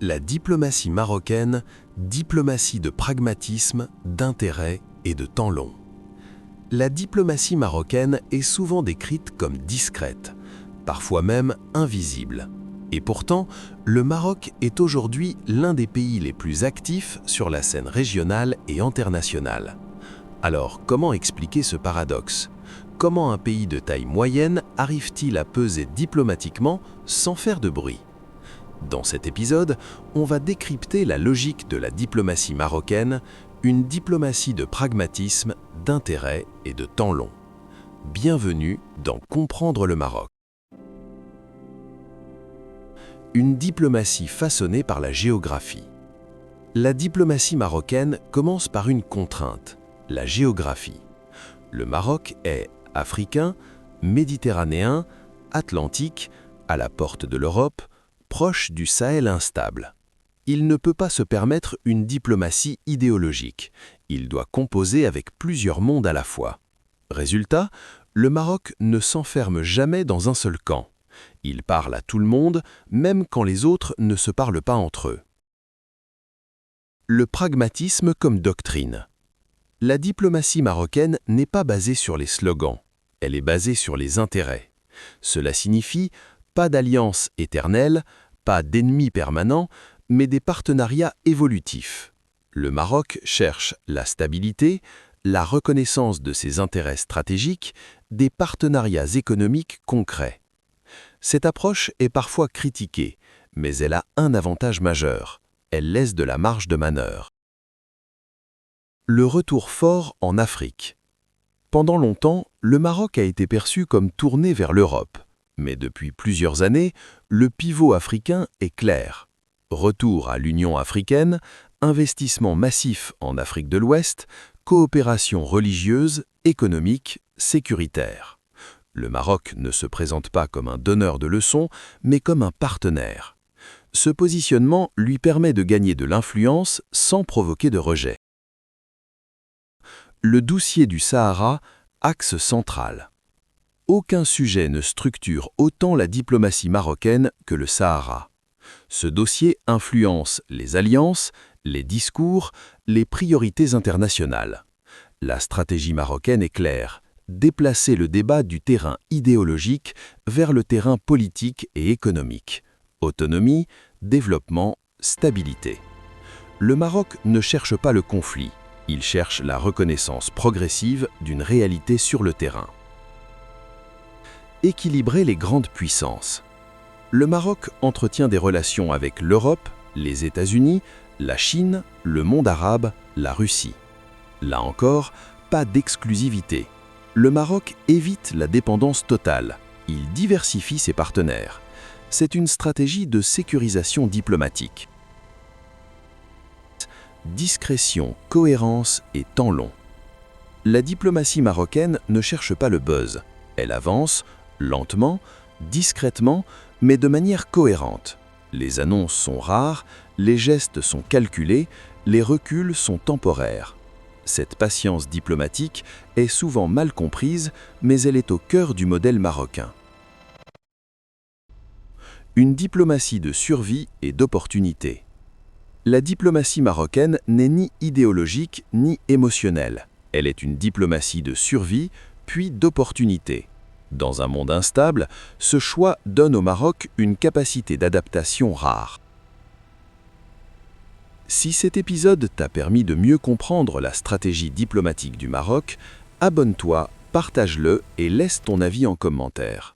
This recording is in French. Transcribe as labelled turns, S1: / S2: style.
S1: La diplomatie marocaine, diplomatie de pragmatisme, d'intérêt et de temps long. La diplomatie marocaine est souvent décrite comme discrète, parfois même invisible. Et pourtant, le Maroc est aujourd'hui l'un des pays les plus actifs sur la scène régionale et internationale. Alors, comment expliquer ce paradoxe? Comment un pays de taille moyenne arrive-t-il à peser diplomatiquement sans faire de bruit? Dans cet épisode, on va décrypter la logique de la diplomatie marocaine, une diplomatie de pragmatisme, d'intérêt et de temps long. Bienvenue dans Comprendre le Maroc. Une diplomatie façonnée par la géographie. La diplomatie marocaine commence par une contrainte, la géographie. Le Maroc est africain, méditerranéen, atlantique, à la porte de l'Europe, proche du Sahel instable. Il ne peut pas se permettre une diplomatie idéologique. Il doit composer avec plusieurs mondes à la fois. Résultat, le Maroc ne s'enferme jamais dans un seul camp. Il parle à tout le monde, même quand les autres ne se parlent pas entre eux. Le pragmatisme comme doctrine. La diplomatie marocaine n'est pas basée sur les slogans. Elle est basée sur les intérêts. Cela signifie pas d'alliance éternelle, pas d'ennemis permanents, mais des partenariats évolutifs. Le Maroc cherche la stabilité, la reconnaissance de ses intérêts stratégiques, des partenariats économiques concrets. Cette approche est parfois critiquée, mais elle a un avantage majeur. Elle laisse de la marge de manœuvre. Le retour fort en Afrique. Pendant longtemps, le Maroc a été perçu comme tourné vers l'Europe. Mais depuis plusieurs années, le pivot africain est clair. Retour à l'Union africaine, investissement massif en Afrique de l'Ouest, coopération religieuse, économique, sécuritaire. Le Maroc ne se présente pas comme un donneur de leçons, mais comme un partenaire. Ce positionnement lui permet de gagner de l'influence sans provoquer de rejet. Le dossier du Sahara, axe central. Aucun sujet ne structure autant la diplomatie marocaine que le Sahara. Ce dossier influence les alliances, les discours, les priorités internationales. La stratégie marocaine est claire, déplacer le débat du terrain idéologique vers le terrain politique et économique. Autonomie, développement, stabilité. Le Maroc ne cherche pas le conflit, il cherche la reconnaissance progressive d'une réalité sur le terrain. Équilibrer les grandes puissances. Le Maroc entretient des relations avec l'Europe, les États-Unis, la Chine, le monde arabe, la Russie. Là encore, pas d'exclusivité. Le Maroc évite la dépendance totale. Il diversifie ses partenaires. C'est une stratégie de sécurisation diplomatique. Discrétion, cohérence et temps long. La diplomatie marocaine ne cherche pas le buzz. Elle avance lentement, discrètement, mais de manière cohérente. Les annonces sont rares, les gestes sont calculés, les reculs sont temporaires. Cette patience diplomatique est souvent mal comprise, mais elle est au cœur du modèle marocain. Une diplomatie de survie et d'opportunité. La diplomatie marocaine n'est ni idéologique ni émotionnelle. Elle est une diplomatie de survie, puis d'opportunité. Dans un monde instable, ce choix donne au Maroc une capacité d'adaptation rare. Si cet épisode t'a permis de mieux comprendre la stratégie diplomatique du Maroc, abonne-toi, partage-le et laisse ton avis en commentaire.